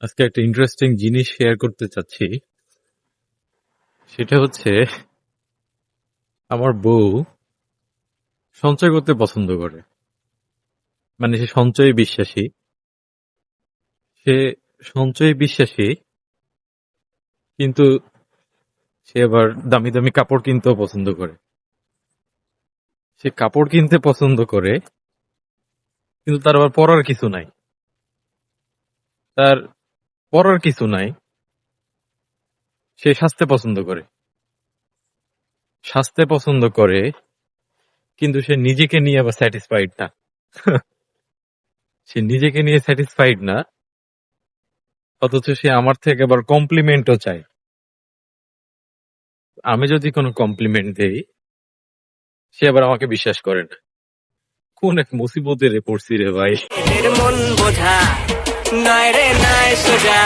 আজকে একটা ইন্টারেস্টিং জিনিস শেয়ার করতে চাচ্ছি। সেটা হচ্ছে আমার বউ সঞ্চয় করতে পছন্দ করে। মানে সে সঞ্চয়ে বিশ্বাসী। সে সঞ্চয়ে বিশ্বাসী, কিন্তু সে আবার দামি দামি কাপড় কিনতেও পছন্দ করে। সে কাপড় কিনতে পছন্দ করে, কিন্তু তার আবার পরার কিছু নাই। তার পরার কিছু নাই। সে সাজতে পছন্দ করে। সাজতে পছন্দ করে, কিন্তু সে নিজেকে নিয়ে আবার স্যাটিসফাইড না। সে নিজেকে নিয়ে স্যাটিসফাইড না, অথচ সে আমার থেকে আবার কমপ্লিমেন্টও চায়। আমি যদি কোনো কমপ্লিমেন্ট দেই, সে আবার আমাকে বিশ্বাস করে না। কোন এক মুসিবতে রে পড়ছি রে ভাই। মন বোঝা নয় রে নয় সোজা